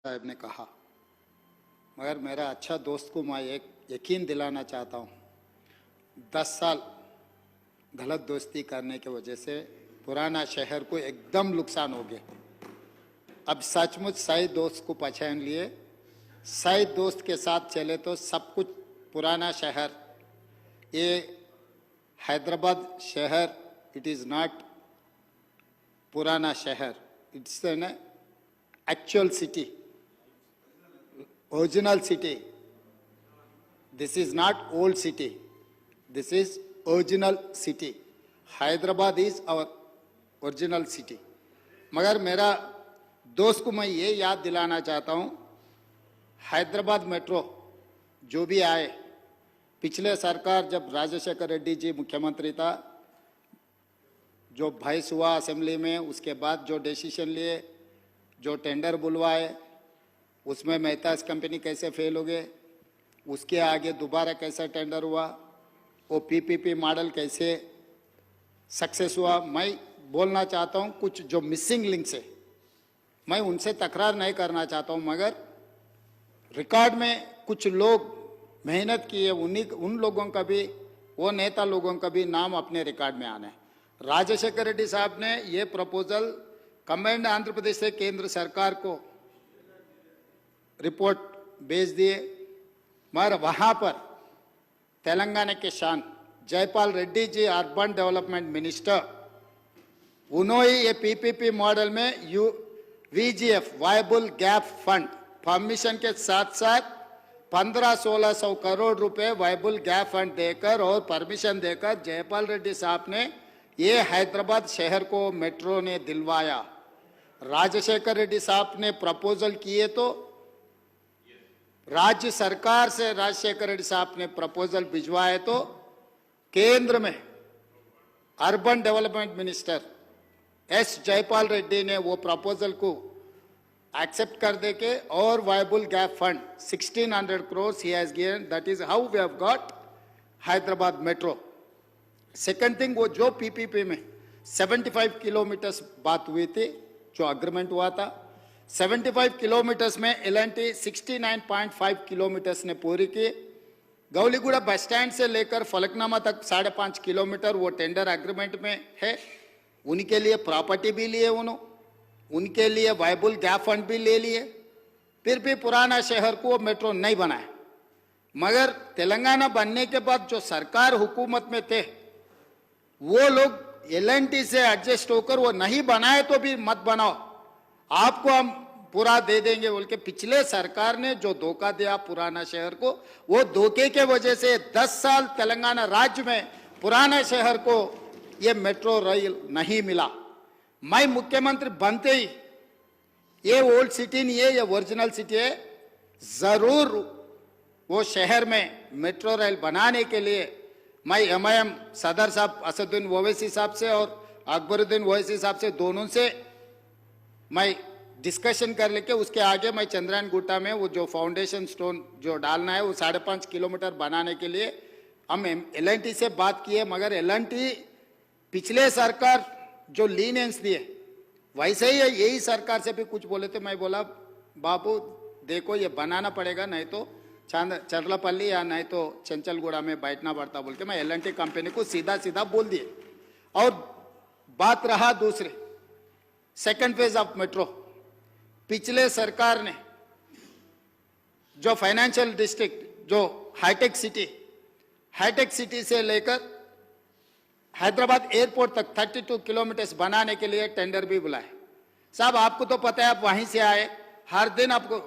साहब ने कहा, मगर मेरा अच्छा दोस्त को मैं एक यकीन दिलाना चाहता हूँ, 10 साल गलत दोस्ती करने की वजह से पुराना शहर को एकदम नुकसान हो गया। अब सचमुच सही दोस्त को पहचान लिए, सही दोस्त के साथ चले तो सब कुछ पुराना शहर, ये हैदराबाद शहर, इट इज़ नॉट पुराना शहर, it's an actual city, original city. This is not old city, this is original city. Hyderabad is our original city. मगर मेरा दोस्त को मैं ये याद दिलाना चाहता हूँ, हैदराबाद मेट्रो जो भी आए, पिछले सरकार जब राजशेखर रेड्डी जी मुख्यमंत्री था, जो बहस हुआ असेंबली में, उसके बाद जो डिसीजन लिए, जो टेंडर बुलवाए, उसमें मेहताज कंपनी कैसे फेल हो गए, उसके आगे दोबारा कैसा टेंडर हुआ, वो पीपीपी मॉडल कैसे सक्सेस हुआ। मैं बोलना चाहता हूँ कुछ जो मिसिंग लिंक्स है, मैं उनसे तकरार नहीं करना चाहता हूँ, मगर रिकॉर्ड में कुछ लोग मेहनत किए, उन लोगों का भी, वो नेता लोगों का भी नाम अपने रिकॉर्ड में आना है। राजशेखर रेड्डी साहब ने ये प्रपोजल कंबाइंड आंध्र प्रदेश से केंद्र सरकार को रिपोर्ट भेज दिए, मगर वहां पर तेलंगाना के शान Jaipal Reddy ji urban development minister, उन्होंने ये पीपीपी मॉडल में VGF viable gap fund permission के साथ साथ 1500-1600 करोड़ रुपए वायबल गैप फंड देकर और परमिशन देकर जयपाल रेड्डी साहब ने ये हैदराबाद शहर को मेट्रो ने दिलवाया। राजशेखर रेड्डी साहब ने प्रपोजल किए तो राज्य सरकार से राजशेखर रेड्डी साहब ने प्रपोजल भिजवाए तो केंद्र में urban development minister S Jaipal Reddy ने वो प्रपोजल को एक्सेप्ट कर दे के और viable gap fund 1600 crore he has given, that is how we have got Hyderabad metro. Second thing, वो जो पीपीपी में 75 किलोमीटर्स बात हुई थी, जो अग्रीमेंट हुआ था, 75 किलोमीटर्स में एल&टी 69.5 किलोमीटर्स ने पूरी की। गौलीगुड़ा बस स्टैंड से लेकर फलकनामा तक 5.5 किलोमीटर वो टेंडर एग्रीमेंट में है। उनके लिए प्रॉपर्टी भी लिए, उनके लिए वायबल गैप फंड भी ले लिए, फिर भी पुराना शहर को मेट्रो नहीं बनाया। मगर तेलंगाना बनने के बाद जो सरकार हुकूमत में थे, वो लोग एल&टी से एडजस्ट होकर वो नहीं बनाए तो भी मत बनाओ, आपको हम पूरा दे देंगे बोल के पिछले सरकार ने जो धोखा दिया पुराना शहर को, वो धोखे के वजह से 10 साल तेलंगाना राज्य में पुराना शहर को ये मेट्रो रेल नहीं मिला। मैं मुख्यमंत्री बनते ही ये ओल्ड सिटी नहीं है, ये ओरिजिनल सिटी है, जरूर वो शहर में मेट्रो रेल बनाने के लिए मैं एमआईएम सदर साहब असदुद्दीन ओवैसी साहब से और अकबरुद्दीन ओवैसी साहब से, दोनों से मैं डिस्कशन कर लेके उसके आगे मैं चंद्रायन गुट्टा में वो जो फाउंडेशन स्टोन जो डालना है वो 5.5 किलोमीटर बनाने के लिए हम एल&टी से बात किए। मगर एल&टी पिछले सरकार जो लीनेंस दिए वैसे ही है, यही सरकार से भी कुछ बोले थे। मैं बोला बाबू देखो ये बनाना पड़ेगा, नहीं तो चरलापल्ली या नहीं तो चंचलगुड़ा में बैठना पड़ता बोल के मैं एल&टी कंपनी को सीधा सीधा बोल दिए। और बात रहा दूसरे सेकंड फेज ऑफ मेट्रो, पिछले सरकार ने जो फाइनेंशियल डिस्ट्रिक्ट जो हाईटेक सिटी से लेकर हैदराबाद एयरपोर्ट तक 32 किलोमीटर बनाने के लिए टेंडर भी बुलाए। साहब आपको तो पता है, आप वहीं से आए, हर दिन आपको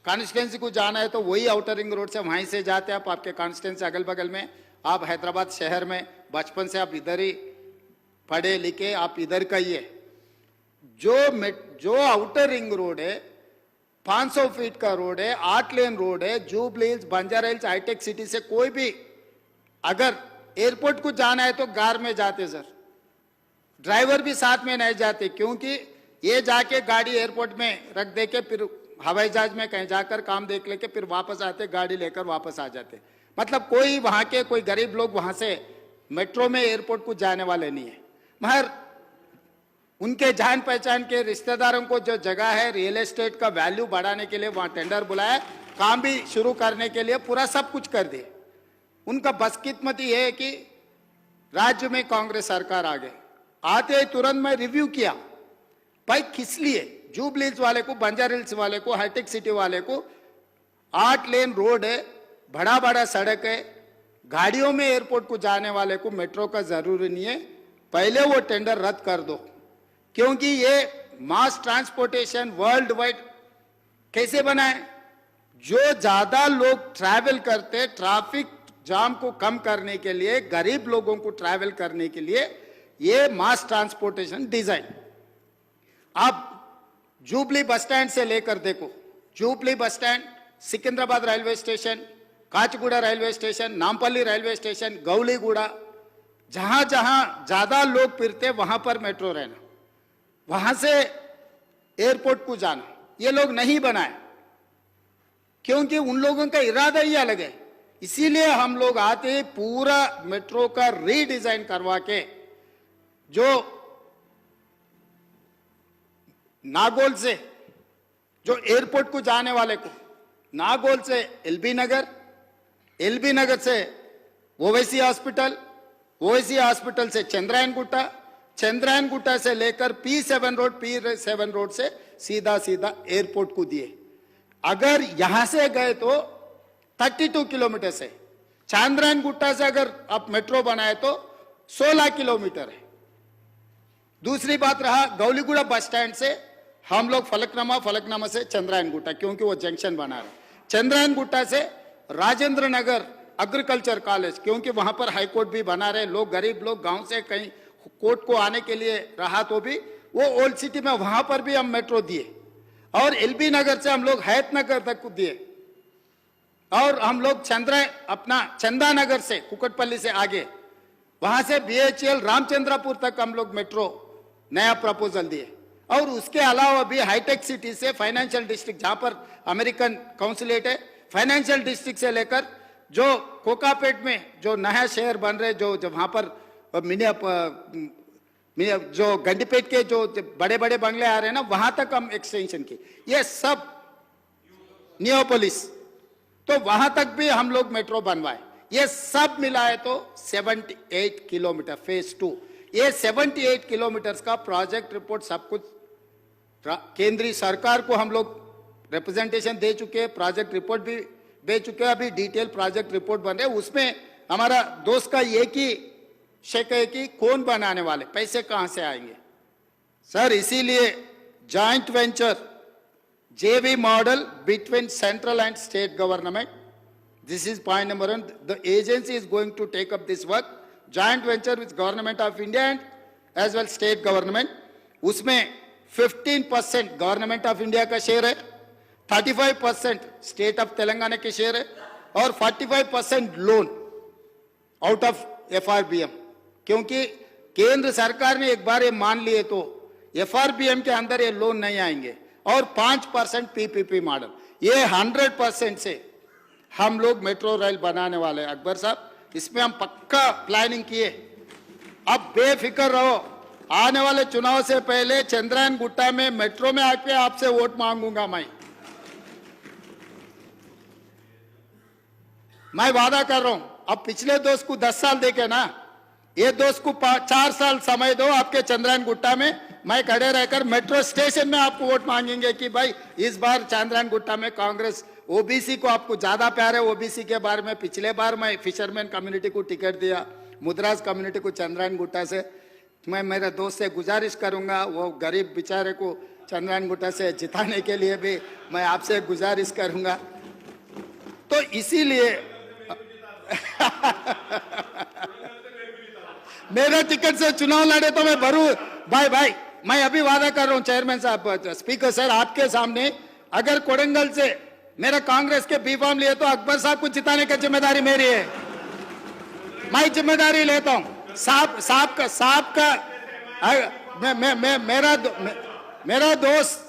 कॉन्स्टिट्यूंसी को जाना है तो वही आउटर रिंग रोड से वहीं से जाते हैं आप, आपके कॉन्स्टिट्यूंसी अगल बगल में, आप हैदराबाद शहर में बचपन से आप इधर ही पढ़े लिखे, आप इधर का ही है। जो आउटर रिंग रोड है 500 फीट का रोड है, 8 लेन रोड है, जुबली हिल्स, बंजारा हिल्स, हाईटेक सिटी से कोई भी अगर एयरपोर्ट को जाना है तो कार में जाते सर, ड्राइवर भी साथ में नहीं जाते, क्योंकि ये जाके गाड़ी एयरपोर्ट में रख दे के फिर हवाई जहाज में कहीं जाकर काम देख लेके फिर वापस आते, गाड़ी लेकर वापस आ जाते। मतलब कोई वहां के कोई गरीब लोग वहां से मेट्रो में एयरपोर्ट को जाने वाले नहीं है। मगर उनके जान पहचान के रिश्तेदारों को जो जगह है रियल एस्टेट का वैल्यू बढ़ाने के लिए वहां टेंडर बुलाया, काम भी शुरू करने के लिए पूरा सब कुछ कर दिए। उनका बदकिस्मती है कि राज्य में कांग्रेस सरकार आ गई। आते ही तुरंत मैं रिव्यू किया, भाई किस लिए जुबली हिल्स वाले को, बंजारा हिल्स वाले को, हाईटेक सिटी वाले को 8 लेन रोड है, बड़ा बड़ा सड़क है, गाड़ियों में एयरपोर्ट को जाने वाले को मेट्रो का जरूरी नहीं है, पहले वो टेंडर रद्द कर दो। क्योंकि ये मास ट्रांसपोर्टेशन वर्ल्ड वाइड कैसे बनाए, जो ज्यादा लोग ट्रैवल करते, ट्रैफिक जाम को कम करने के लिए, गरीब लोगों को ट्रैवल करने के लिए ये मास ट्रांसपोर्टेशन डिजाइन। आप जुबली बस स्टैंड से लेकर देखो, jubilee bus stand, Secunderabad railway station, Kacheguda railway station, Nampally railway station, Gowliguda, जहां जहां ज्यादा लोग फिरते वहां पर मेट्रो रहना, वहां से एयरपोर्ट को जाना, ये लोग नहीं बनाए क्योंकि उन लोगों का इरादा ही अलग है। इसीलिए हम लोग आते ही पूरा मेट्रो का रीडिजाइन करवा के, जो नागौल से जो एयरपोर्ट को जाने वाले को, नागौल से एलबी नगर से ओवैसी हॉस्पिटल, ओवैसी हॉस्पिटल से चंद्रायन गुट्टा से लेकर P7 रोड से सीधा एयरपोर्ट को दिए। अगर यहां से गए तो 32 किलोमीटर से, चंद्रायन गुट्टा से अगर आप मेट्रो बनाए तो 16 किलोमीटर है। दूसरी बात रहा गौलीगुड़ा बस स्टैंड से हम लोग फलकनामा से चंद्रायन गुट्टा, क्योंकि वो जंक्शन बना रहे, चंद्रायन गुट्टा से राजेंद्र नगर एग्रीकल्चर कॉलेज, क्योंकि वहां पर हाई कोर्ट भी बना रहे, लोग गरीब लोग गांव से कहीं कोर्ट को आने के लिए रहा तो भी वो ओल्ड सिटी में, वहां पर भी हम मेट्रो दिए। और एलबी नगर से हम लोग हैत नगर तक को दिए, और हम लोग चंदा नगर से कुकटपल्ली से आगे, वहां से BHEL रामचंद्रपुर तक हम लोग मेट्रो नया प्रपोजल दिए। और उसके अलावा भी हाईटेक सिटी से फाइनेंशियल डिस्ट्रिक्ट, जहां पर अमेरिकन काउंसिलेट है, फाइनेंशियल डिस्ट्रिक्ट से लेकर जो कोकापेट में जो नया शहर बन रहे, जो वहां पर जो गंडीपेट के जो बड़े बड़े बंगले आ रहे हैं ना, वहां तक हम एक्सटेंशन की, ये सब नियोपोलिस, तो वहां तक भी हम लोग मेट्रो बनवाए। ये सब मिलाए तो 78 किलोमीटर फेज 2, ये 78 किलोमीटर का प्रोजेक्ट रिपोर्ट सब कुछ केंद्रीय सरकार को हम लोग रिप्रेजेंटेशन दे चुके हैं, प्रोजेक्ट रिपोर्ट भी दे चुके हैं, अभी डिटेल प्रोजेक्ट रिपोर्ट बन रहे हैं। उसमें हमारा दोस्त का एक ही शक है कि कौन बनाने वाले, पैसे कहां से आएंगे। सर इसीलिए joint venture JV model between central and state government, this is point number 1. The agency is going to take up this work, joint venture with government of India and as well state government. उसमें 15% government of India का share है, 35% state of Telangana के share है, और 45% loan out of FRBM। क्योंकि केंद्र सरकार ने एक बार ये मान लिए तो FRBM के अंदर ये लोन नहीं आएंगे, और 5% PPP मॉडल, ये 100% से हम लोग मेट्रो रेल बनाने वाले हैं। अकबर साहब, इसमें हम पक्का प्लानिंग किए। अब बेफिक्र रहो, आने वाले चुनाव से पहले चंद्रायन गुट्टा में मेट्रो में आके आपसे वोट मांगूंगा। मैं वादा कर रहा हूं। अब पिछले दोस्त को 10 साल देके ना, ये दोस्त को 4 साल समय दो, आपके चंद्रायन गुट्टा में मैं खड़े रहकर मेट्रो स्टेशन में आपको वोट मांगेंगे कि भाई इस बार चंद्रायन गुट्टा में कांग्रेस, ओबीसी को आपको ज्यादा प्यार है। ओबीसी के बारे में पिछले बार मैं फिशरमैन कम्युनिटी को टिकट दिया, मुद्राज कम्युनिटी को चंद्रायन गुट्टा से। मैं मेरे दोस्त से गुजारिश करूंगा, वो गरीब बेचारे को चंद्रायन गुट्टा से जिताने के लिए भी मैं आपसे गुजारिश करूंगा। तो इसीलिए मेरे टिकट से चुनाव लड़े तो मैं भरू। भाई मैं अभी वादा कर रहा हूं चेयरमैन साहब, स्पीकर सर, आपके सामने, अगर कोडंगल से मेरा कांग्रेस के बी फॉर्म लिए तो अकबर साहब को जिताने की जिम्मेदारी मेरी है, मैं जिम्मेदारी लेता हूं। साहब का मेरा दोस्त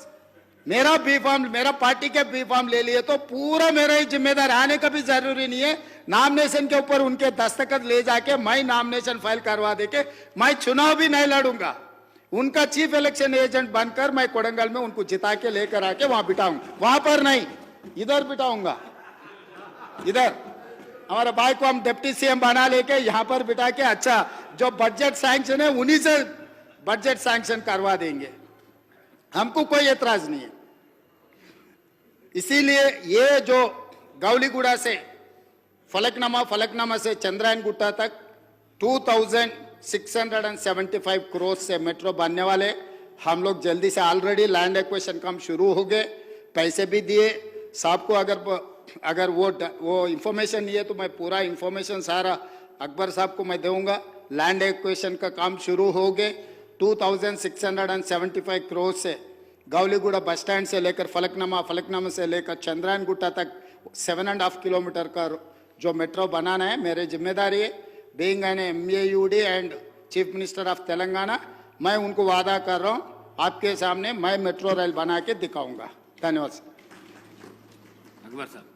मेरा बी फॉर्म, मेरा पार्टी के बी फॉर्म ले लिए तो पूरा मेरा ही जिम्मेदार, आने का भी जरूरी नहीं है। नॉमिनेशन के ऊपर उनके दस्तखत ले जाके मैं नॉमिनेशन फाइल करवा देके मैं चुनाव भी नहीं लड़ूंगा। उनका चीफ इलेक्शन एजेंट बनकर मैं कोडंगल में उनको जिता के लेकर आके वहां बिठाऊंगा, वहां पर नहीं, इधर बिठाऊंगा। इधर हमारे भाई को हम डिप्टी सीएम बना लेके यहां पर बिठा के, अच्छा जो बजट सैंक्शन है उन्हीं से बजट सैंक्शन करवा देंगे, हमको कोई एतराज नहीं है। इसीलिए ये जो गौलीगुड़ा से फलकनामा से चंद्रायन गुट्टा तक 2675 करोड़ से मेट्रो बनने वाले। हम लोग जल्दी से ऑलरेडी लैंड एक्विजिशन काम शुरू हो गए, पैसे भी दिए साहब को। अगर वो इंफॉर्मेशन नहीं है तो मैं पूरा इंफॉर्मेशन सारा अकबर साहब को मैं दूंगा। लैंड एक्विजिशन का काम शुरू हो गए। 2675 करोड़ से गौलीगुड़ा बस स्टैंड से लेकर फलकनामा से लेकर चंद्रायन गुट्टा तक 7.5 किलोमीटर का जो मेट्रो बनाना है, मेरी जिम्मेदारी है। Being an MAUD and chief minister of Telangana, मैं उनको वादा कर रहा हूं आपके सामने मैं मेट्रो रेल बना के दिखाऊंगा। धन्यवाद। अकबर साहब।